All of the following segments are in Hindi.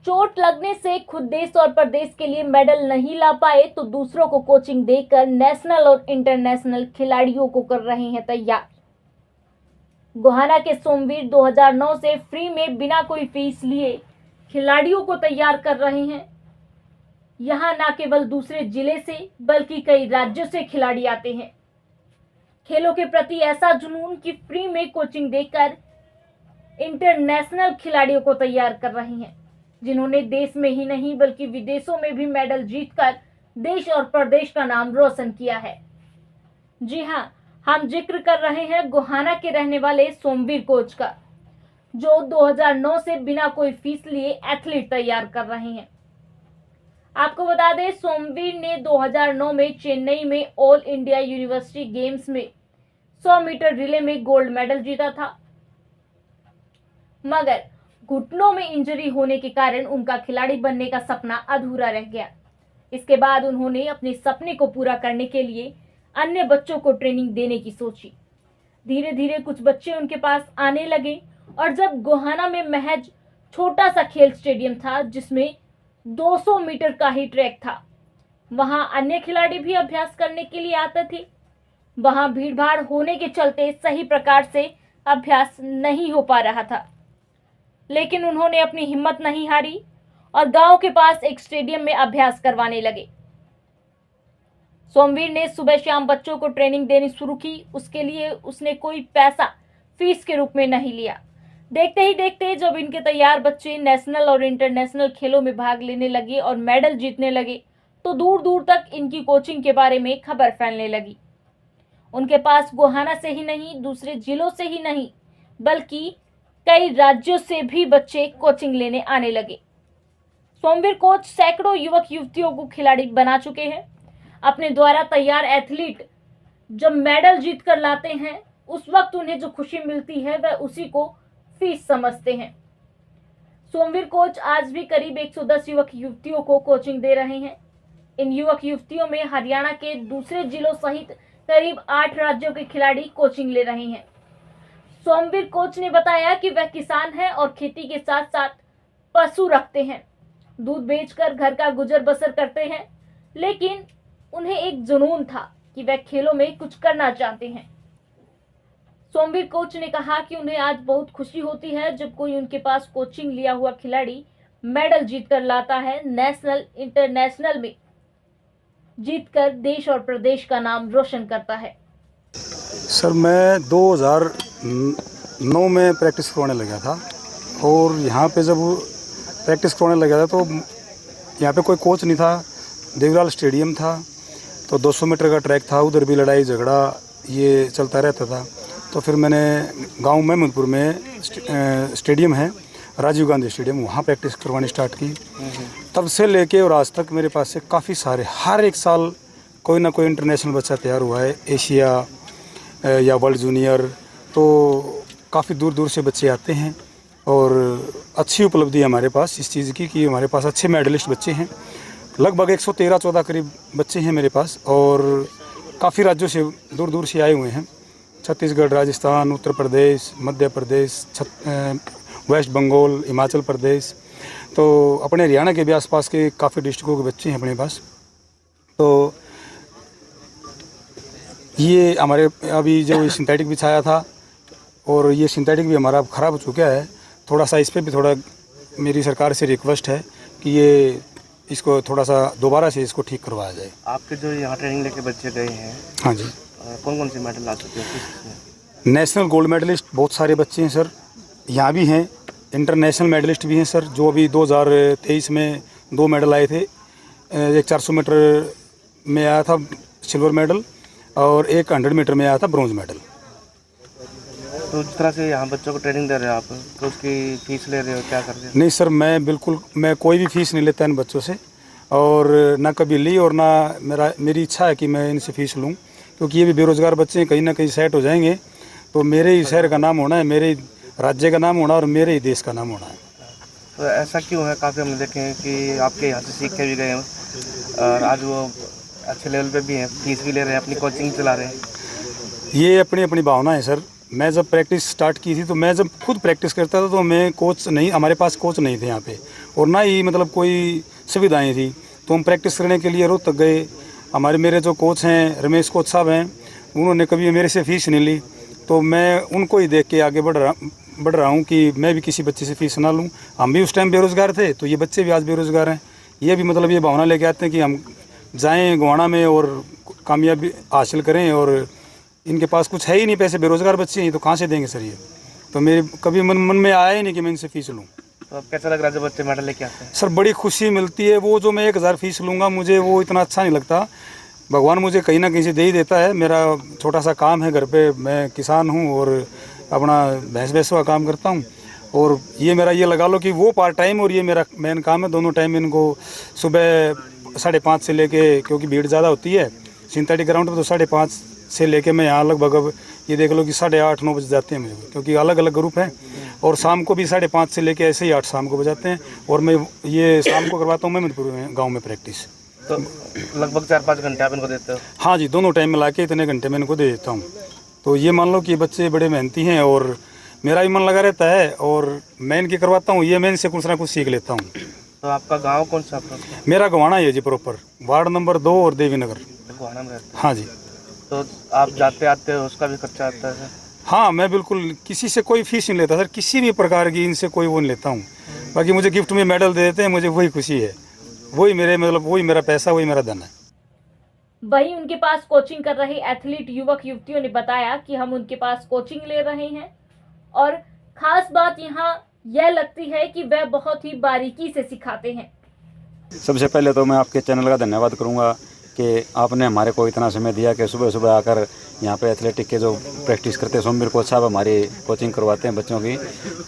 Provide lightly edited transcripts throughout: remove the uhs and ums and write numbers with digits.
चोट लगने से खुद देश और प्रदेश के लिए मेडल नहीं ला पाए तो दूसरों को कोचिंग देकर नेशनल और इंटरनेशनल खिलाड़ियों को कर रहे हैं तैयार। गोहाना के सोमवीर 2009 से फ्री में बिना कोई फीस लिए खिलाड़ियों को तैयार कर रहे हैं। यहां न केवल दूसरे जिले से बल्कि कई राज्यों से खिलाड़ी आते हैं। खेलों के प्रति ऐसा जुनून कि फ्री में कोचिंग देकर इंटरनेशनल खिलाड़ियों को तैयार कर रही हैं, जिन्होंने देश में ही नहीं बल्कि विदेशों में भी मेडल जीतकर देश और प्रदेश का नाम रोशन किया है। जी हां, हम जिक्र कर रहे हैं गोहाना के रहने वाले सोमवीर कोच का, जो 2009 से बिना कोई फीस लिए एथलीट तैयार कर रहे हैं। आपको बता दें, सोमवीर ने 2009 में चेन्नई में ऑल इंडिया यूनिवर्सिटी गेम्स में 100 मीटर रिले में गोल्ड मेडल जीता था, मगर घुटनों में इंजरी होने के कारण उनका खिलाड़ी बनने का सपना अधूरा रह गया। इसके बाद उन्होंने अपने सपने को पूरा करने के लिए अन्य बच्चों को ट्रेनिंग देने की सोची। धीरे धीरे कुछ बच्चे उनके पास आने लगे और जब गोहाना में महज छोटा सा खेल स्टेडियम था जिसमें 200 मीटर का ही ट्रैक था, वहां अन्य खिलाड़ी भी अभ्यास करने के लिए आते थे। वहां भीड़भाड़ होने के चलते सही प्रकार से अभ्यास नहीं हो पा रहा था, लेकिन उन्होंने अपनी हिम्मत नहीं हारी और गांव के पास एक स्टेडियम में अभ्यास करवाने लगे। सोमवीर ने सुबह शाम बच्चों को ट्रेनिंग देनी शुरू की। उसके लिए उसने कोई पैसा फीस के रूप में नहीं लिया। देखते ही देखते जब इनके तैयार बच्चे नेशनल और इंटरनेशनल खेलों में भाग लेने लगे और मेडल जीतने लगे तो दूर दूर तक इनकी कोचिंग के बारे में खबर फैलने लगी। उनके पास गोहाना से ही नहीं, दूसरे जिलों से ही नहीं बल्कि कई राज्यों से भी बच्चे कोचिंग लेने आने लगे। सोमवीर कोच सैकड़ों युवक युवतियों को खिलाड़ी बना चुके हैं। अपने द्वारा तैयार एथलीट जब मेडल जीत कर लाते हैं उस वक्त उन्हें जो खुशी मिलती है वह उसी को फीस समझते हैं। सोमवीर कोच आज भी करीब 110 युवक युवतियों को कोचिंग दे रहे हैं। इन युवक युवतियों में हरियाणा के दूसरे जिलों सहित करीब 8 राज्यों के खिलाड़ी कोचिंग ले रहे हैं। सोमवीर कोच ने बताया कि वह किसान है और खेती के साथ साथ पशु रखते हैं। दूध बेचकर घर का गुजर बसर करते हैं, लेकिन उन्हें एक जुनून था कि वह खेलों में कुछ करना चाहते हैं। सोमवीर कोच ने कहा कि उन्हें आज बहुत खुशी होती है जब कोई उनके पास कोचिंग लिया हुआ खिलाड़ी मेडल जीतकर लाता है, नेशनल इंटरनेशनल में जीतकर देश और प्रदेश का नाम रोशन करता है। सर, मैं 2009 में प्रैक्टिस करवाने लगा था और यहाँ पे जब प्रैक्टिस करवाने लगा था तो यहाँ पे कोई कोच नहीं था। देवराल स्टेडियम था तो 200 मीटर का ट्रैक था, उधर भी लड़ाई झगड़ा ये चलता रहता था। तो फिर मैंने गांव महमूदपुर में स्टेडियम है राजीव गांधी स्टेडियम, वहाँ प्रैक्टिस करवानी स्टार्ट की। तब से लेके और आज तक मेरे पास से काफ़ी सारे हर एक साल कोई ना कोई इंटरनेशनल बच्चा तैयार हुआ है, एशिया या वर्ल्ड जूनियर। तो काफ़ी दूर दूर से बच्चे आते हैं और अच्छी उपलब्धि है हमारे पास इस चीज़ की कि हमारे पास अच्छे मेडलिस्ट बच्चे हैं। लगभग 113-14 करीब बच्चे हैं मेरे पास और काफ़ी राज्यों से दूर दूर से आए हुए हैं। छत्तीसगढ़, राजस्थान, उत्तर प्रदेश, मध्य प्रदेश, वेस्ट बंगाल, हिमाचल प्रदेश, तो अपने हरियाणा के भी आसपास के काफ़ी डिस्ट्रिक्टों के बच्चे हैं अपने पास। तो ये हमारे अभी जो सिंथेटिक बिछाया था और ये सिंथेटिक भी हमारा ख़राब हो चुका है। थोड़ा सा इस पर भी थोड़ा मेरी सरकार से रिक्वेस्ट है कि ये इसको थोड़ा सा दोबारा से इसको ठीक करवाया जाए। आपके जो यहाँ ट्रेनिंग लेके बच्चे गए हैं, हाँ जी, कौन कौन से मेडल ला चुके हैं? नेशनल गोल्ड मेडलिस्ट बहुत सारे बच्चे हैं सर, यहाँ भी हैं। इंटरनेशनल मेडलिस्ट भी हैं सर, जो अभी 2023 में 2 मेडल आए थे। एक 400 मीटर में आया था सिल्वर मेडल और एक 100 मीटर में आया था ब्रॉन्ज मेडल। तो जिस तरह से यहाँ बच्चों को ट्रेनिंग दे रहे हो आप, तो उसकी फीस ले रहे हो, क्या कर रहे हो? नहीं सर, मैं कोई भी फीस नहीं लेता इन बच्चों से और ना कभी ली और ना मेरी इच्छा है कि मैं इनसे फीस लूँ, क्योंकि ये भी बेरोज़गार बच्चे हैं। कहीं ना कहीं सेट हो जाएंगे तो मेरे ही शहर का नाम होना है, मेरे ही राज्य का नाम होना और मेरे ही देश का नाम होना है। तो ऐसा क्यों है? काफ़ी हमने देखे हैं कि आपके यहाँ से सीख के भी गए हैं और आज वो अच्छे लेवल पे भी हैं, फीस भी ले रहे हैं, अपनी कोचिंग चला रहे हैं। ये अपनी अपनी भावना है सर। मैं जब प्रैक्टिस स्टार्ट की थी तो मैं जब खुद प्रैक्टिस करता था तो मैं कोच नहीं, हमारे पास कोच नहीं थे यहाँ पे, और ना ही मतलब कोई सुविधाएं थी। तो हम प्रैक्टिस करने के लिए रोहतक गए। मेरे जो कोच हैं, रमेश कोच साहब हैं, उन्होंने कभी मेरे से फ़ीस नहीं ली। तो मैं उनको ही देख के आगे बढ़ रहा हूँ कि मैं भी किसी बच्चे से फ़ीस ना लूँ। हम भी उस टाइम बेरोज़गार थे, तो ये बच्चे भी आज बेरोज़गार हैं। ये भी मतलब ये भावना लेके आते हैं कि हम जाएँ गोवाना में और कामयाबी हासिल करें, और इनके पास कुछ है ही नहीं पैसे, बेरोज़गार बच्चे हैं, तो कहाँ से देंगे सर ये। तो मेरे कभी मन में आया ही नहीं कि मैं इनसे फ़ीस लूँ। तो अब कैसा लग रहा है जब बच्चे मेडल लेके आते हैं? सर बड़ी खुशी मिलती है। वो जो मैं 1000 फ़ीस लूँगा, मुझे वो इतना अच्छा नहीं लगता। भगवान मुझे कहीं ना कहीं से दे ही देता है। मेरा छोटा सा काम है घर पे, मैं किसान हूँ और अपना भैंस का काम करता हूँ, और ये मेरा ये लगा लो कि वो पार्ट टाइम और ये मेरा मेन काम है। दोनों टाइम इनको सुबह 5:30 से लेके, क्योंकि भीड़ ज़्यादा होती है सिंथेटिक ग्राउंड पर, तो 5:30 से लेके मैं यहाँ लगभग अब ये देख लो कि 8:30-9 बजे जाते हैं मुझे, क्योंकि अलग अलग ग्रुप हैं। और शाम को भी 5:30 से लेके ऐसे ही 8 शाम को बजाते हैं, और मैं ये शाम को करवाता हूँ महमदपुर में गाँव में प्रैक्टिस। तो लगभग 4-5 घंटे आप इनको देते हो? हाँ जी, दोनों टाइम मिला के इतने घंटे मैं इनको दे देता हूँ। तो ये मान लो कि बच्चे बड़े मेहनती हैं और मेरा भी मन लगा रहता है, और मैं इनकी करवाता हूँ, ये मैं इनसे कुछ ना कुछ सीख लेता हूँ। तो आपका गांव कौन सा? मेरा गोवाना है जी, प्रॉपर वार्ड नंबर 2 और देवी नगर। गोवाना में रहते हैं? हाँ जी। तो आप जाते आते हो, उसका भी खर्चा आता है? हाँ, मैं बिल्कुल किसी से कोई फीस नहीं लेता सर, किसी भी प्रकार की इनसे कोई वो नहीं लेता हूँ। बाकी मुझे गिफ्ट में मेडल दे देते हैं, मुझे वही खुशी है, वही मेरा पैसा, वही मेरा धन है। वहीं उनके पास कोचिंग कर रहे एथलीट युवक युवतियों ने बताया कि हम उनके पास कोचिंग ले रहे हैं, और खास बात यहाँ यह लगती है कि वह बहुत ही बारीकी से सिखाते हैं। सबसे पहले तो मैं आपके चैनल का धन्यवाद करूंगा कि आपने हमारे को इतना समय दिया कि सुबह सुबह आकर यहाँ पे एथलेटिक के जो प्रैक्टिस करते हैं सोमवीर कोच साहब हमारी कोचिंग करवाते हैं बच्चों की,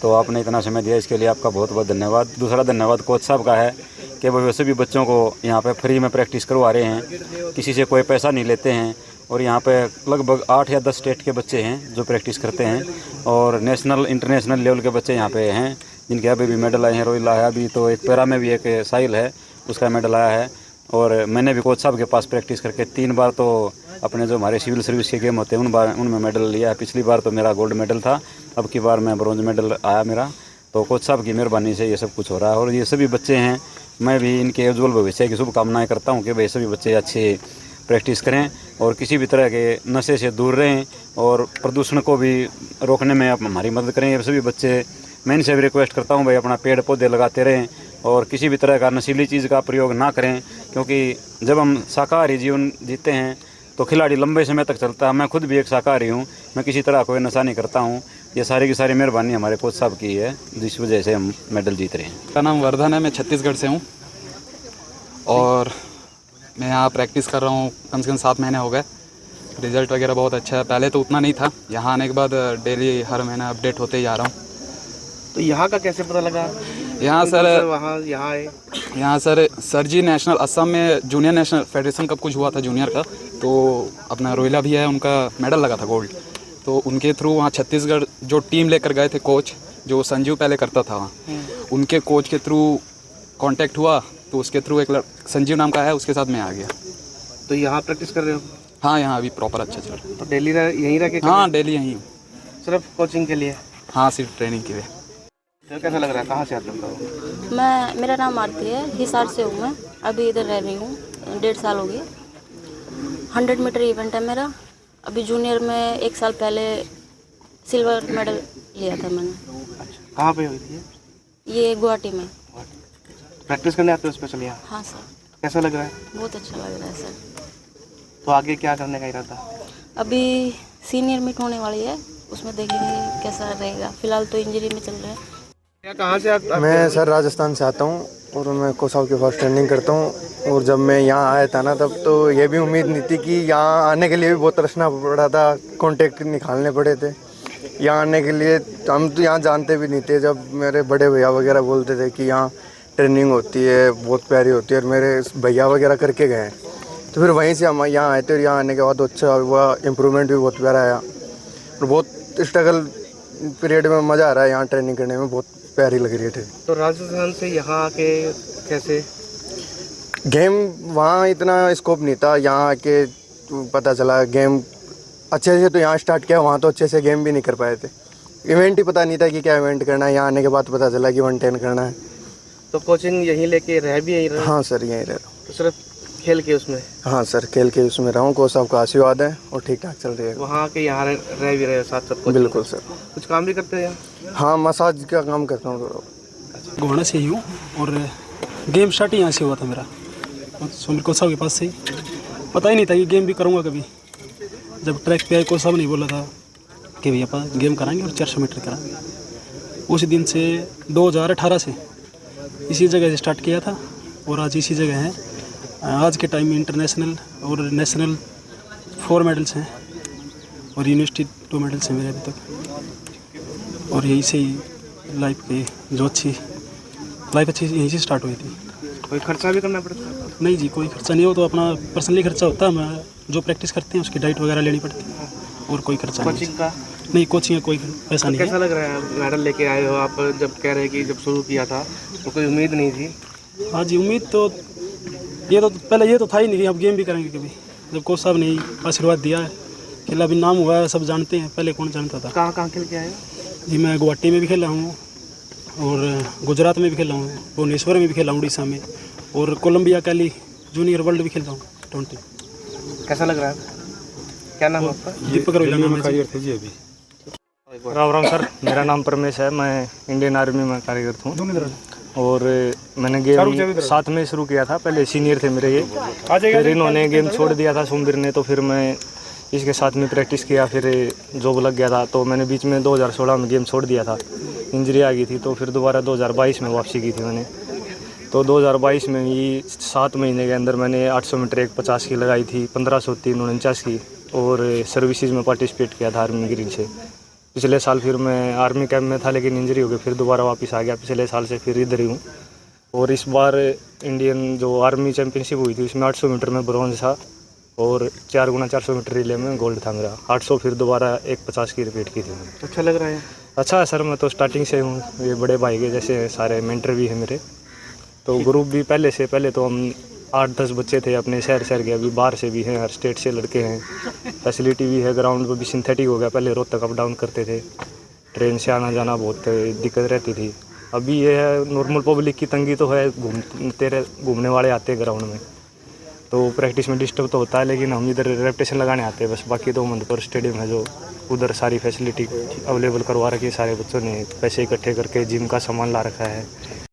तो आपने इतना समय दिया, इसके लिए आपका बहुत बहुत धन्यवाद। दूसरा धन्यवाद कोच साहब का है कि वो वैसे भी बच्चों को यहाँ पे फ्री में प्रैक्टिस करवा रहे हैं, किसी से कोई पैसा नहीं लेते हैं। और यहाँ पे लगभग 8 या 10 स्टेट के बच्चे हैं जो प्रैक्टिस करते हैं, और नेशनल इंटरनेशनल लेवल के बच्चे यहाँ पे हैं जिनके अभी भी मेडल आए हैं। रोहिल आया अभी, तो एक पैरा में भी एक साहिल है, उसका मेडल आया है। और मैंने भी कोच साहब के पास प्रैक्टिस करके 3 बार तो अपने जो हमारे सिविल सर्विस के गेम होते हैं उनमें मेडल लिया है। पिछली बार तो मेरा गोल्ड मेडल था, अब की बार मैं ब्रॉन्ज मेडल आया मेरा। तो कोच साहब की मेहरबानी से ये सब कुछ हो रहा है। और ये सभी बच्चे हैं, मैं भी इनके उज्ज्वल भविष्य की शुभकामनाएं करता हूँ कि भाई सभी बच्चे अच्छे प्रैक्टिस करें और किसी भी तरह के नशे से दूर रहें, और प्रदूषण को भी रोकने में आप हमारी मदद करें। ये सभी बच्चे, मैं इनसे भी रिक्वेस्ट करता हूँ भाई अपना पेड़ पौधे लगाते रहें और किसी भी तरह का नशीली चीज़ का प्रयोग ना करें, क्योंकि जब हम शाकाहारी जीवन जीते हैं तो खिलाड़ी लंबे समय तक चलता है। मैं खुद भी एक शाकाहारी हूँ, मैं किसी तरह कोई नशा नहीं करता हूँ। ये सारी की सारी मेहरबानी हमारे कोच साहब की है, जिस वजह से हम मेडल जीत रहे हैं। मेरा नाम वर्धन है, मैं छत्तीसगढ़ से हूँ और मैं यहाँ प्रैक्टिस कर रहा हूँ कम से कम 7 महीने हो गए। रिज़ल्ट वगैरह बहुत अच्छा है, पहले तो उतना नहीं था। यहाँ आने के बाद डेली हर महीना अपडेट होते ही जा रहा हूँ। तो यहाँ का कैसे पता लगा? यहाँ सर यहाँ सर जी नेशनल असम में जूनियर नेशनल फेडरेशन कप कुछ हुआ था जूनियर का, तो अपना रोहिला भी है, उनका मेडल लगा था गोल्ड। तो उनके थ्रू वहाँ छत्तीसगढ़ जो टीम लेकर गए थे कोच, जो संजीव पहले करता था वहाँ, उनके कोच के थ्रू कांटेक्ट हुआ, तो उसके थ्रू एक संजीव नाम का है, उसके साथ मैं आ गया। तो यहाँ प्रैक्टिस कर रहे हो? हाँ, यहाँ अभी प्रॉपर अच्छा चल रहा है। तो डेली यहीं रह के? हाँ, डेली यहीं हूँ। सिर्फ कोचिंग के लिए? हाँ, सिर्फ ट्रेनिंग के लिए। तो कैसा लग रहा है, कहाँ से आते हो? मेरा नाम आरती है, हिसार से हूँ मैं, अभी इधर रह रही हूँ, 1.5 साल हो गए। 100 मीटर इवेंट है मेरा। अभी जूनियर में 1 साल पहले सिल्वर मेडल लिया था मैंने। अच्छा, कहाँ पे हुई थी ये? गुवाहाटी में। प्रैक्टिस करने आते हो स्पेशल यहाँ? हाँ सर। कैसा लग रहा है? बहुत अच्छा लग रहा है सर। तो आगे क्या करने का इरादा? अभी सीनियर मीट होने वाली है, उसमें देखेंगे कैसा रहेगा। फिलहाल तो इंजरी में चल रहा है। कहाँ से आप? मैं सर राजस्थान से आता हूँ और मैं कोच साहब के पास ट्रेनिंग करता हूँ। और जब मैं यहाँ आया था ना, तब तो ये भी उम्मीद नहीं थी कि यहाँ आने के लिए भी बहुत तरसना पड़ा था, कॉन्टेक्ट निकालने पड़े थे यहाँ आने के लिए। हम तो यहाँ जानते भी नहीं थे। जब मेरे बड़े भैया वगैरह बोलते थे कि यहाँ ट्रेनिंग होती है, बहुत प्यारी होती है, और मेरे भैया वगैरह करके गए, तो फिर वहीं से हम यहाँ आए थे। और यहाँ आने के बाद अच्छा हुआ, इम्प्रूवमेंट भी बहुत प्यारा आया और बहुत स्ट्रगल पीरियड में मज़ा आ रहा है। यहाँ ट्रेनिंग करने में बहुत प्यारी लग रही है। तो राजस्थान से यहाँ आके कैसे? गेम वहाँ इतना स्कोप नहीं था, यहाँ आके पता चला गेम अच्छे से तो यहाँ स्टार्ट किया, वहाँ तो अच्छे से गेम भी नहीं कर पाए थे। इवेंट ही पता नहीं था कि क्या इवेंट करना है, यहाँ आने के बाद पता चला कि 110 करना है। तो कोचिंग यहीं लेके रह भी यहीं रहे? हाँ सर, यहीं रह रहा हूँ। तो सिर्फ खेल के उसमें? हाँ सर, खेल के उसमें रहा हूँ। कोच साहब का आशीर्वाद है और ठीक ठाक चल रही है। वहाँ के यहाँ रह भी रहे हो साथ सब? बिल्कुल सर। कुछ काम भी करते हैं यहाँ? हाँ, मसाज का काम करता हूँ थोड़ा। गोवाना से ही हूँ और गेम स्टार्ट ही यहाँ से हुआ था मेरा, सुमिर कोच साहब के पास से ही। पता ही नहीं था कि गेम भी करूँगा कभी। जब ट्रैक पे आए, कोच साहब ने बोला था कि भैया अपन गेम कराएंगे और 400 मीटर कराएंगे। उस दिन से 2018 से इसी जगह से स्टार्ट किया था और आज इसी जगह है। आज के टाइम में इंटरनेशनल और नेशनल 4 मेडल्स हैं और यूनिवर्सिटी 2 मेडल्स हैं मेरे अभी तक। और यहीं से ही लाइफ की जो अच्छी लाइफ अच्छी यहीं से स्टार्ट हुई थी। कोई खर्चा भी करना पड़ता है? नहीं जी, कोई खर्चा नहीं हो, तो अपना पर्सनली खर्चा होता है। मैं जो प्रैक्टिस करते हैं उसकी डाइट वगैरह लेनी पड़ती है और कोई खर्चा कोचिंग का? नहीं, कोचिंग का कोई पैसा नहीं है। कैसा लग रहा है मेडल लेके आए हो आप? जब कह रहे हैं कि जब शुरू किया था तो कोई उम्मीद नहीं थी? हाँ जी, उम्मीद तो पहले ये तो था ही नहीं कि अब गेम भी करेंगे कभी। जब कोच साहब ने आशीर्वाद दिया है, खेला अभी नाम हुआ है, सब जानते हैं। पहले कौन जानता था? कहाँ खेल के आए हो? जी, मैं गुवाहाटी में भी खेला हूँ और गुजरात में भी खेला हूँ, भुवनेश्वर में भी खेला हूँ, उड़ीसा में, और कोलंबिया कैली जूनियर वर्ल्ड भी खेला हूँ 20। कैसा लग रहा है? क्या नाम है आपका? दीपक रोहिला नाम है जी। अभी राम राम सर, मेरा नाम परमेश है। मैं इंडियन आर्मी में कार्यरत हूँ और मैंने गेम साथ में शुरू किया था। पहले सीनियर थे मेरे ये, फिर इन्होंने गेम छोड़ दिया था सुमबीर ने, तो फिर मैं इसके साथ में प्रैक्टिस किया। फिर जॉब लग गया था तो मैंने बीच में 2016 में गेम छोड़ दिया था, इंजरी आ गई थी। तो फिर दोबारा 2022 में वापसी की थी मैंने। तो 2022 में ही 7 महीने के अंदर मैंने 800 मीटर 150 की लगाई थी, 1500 349 की, और सर्विसेज में पार्टिसिपेट किया था आर्मी ग्रीन से। पिछले साल फिर मैं आर्मी कैंप में था लेकिन इंजरी हो गई, फिर दोबारा वापस आ गया। पिछले साल से फिर इधर ही हूँ। और इस बार इंडियन जो आर्मी चैम्पियनशिप हुई थी उसमें 800 मीटर में ब्रॉन्ज था और 4x400 मीटर रिले में गोल्ड था मेरा। 800 फिर दोबारा 150 की रिपीट की थी मैंने। अच्छा लग रहा है? अच्छा है सर, मैं तो स्टार्टिंग से हूँ। ये बड़े भाई के जैसे सारे मेंटर भी हैं मेरे, तो ग्रुप भी पहले तो हम 8-10 बच्चे थे अपने शहर के, अभी बाहर से भी हैं, हर स्टेट से लड़के हैं। फैसिलिटी भी है, ग्राउंड पर भी सिंथेटिक हो गया। पहले रोहतक अप डाउन करते थे, ट्रेन से आना जाना बहुत दिक्कत रहती थी। अभी ये है, नॉर्मल पब्लिक की तंगी तो है, घूमने वाले आते हैं ग्राउंड में, तो प्रैक्टिस में डिस्टर्ब तो होता है। लेकिन हम इधर रेपुटेशन लगाने आते हैं बस। बाकी तो मंदपुर स्टेडियम है जो उधर सारी फैसिलिटी अवेलेबल करवा रखी है। सारे बच्चों ने पैसे इकट्ठे करके जिम का सामान ला रखा है।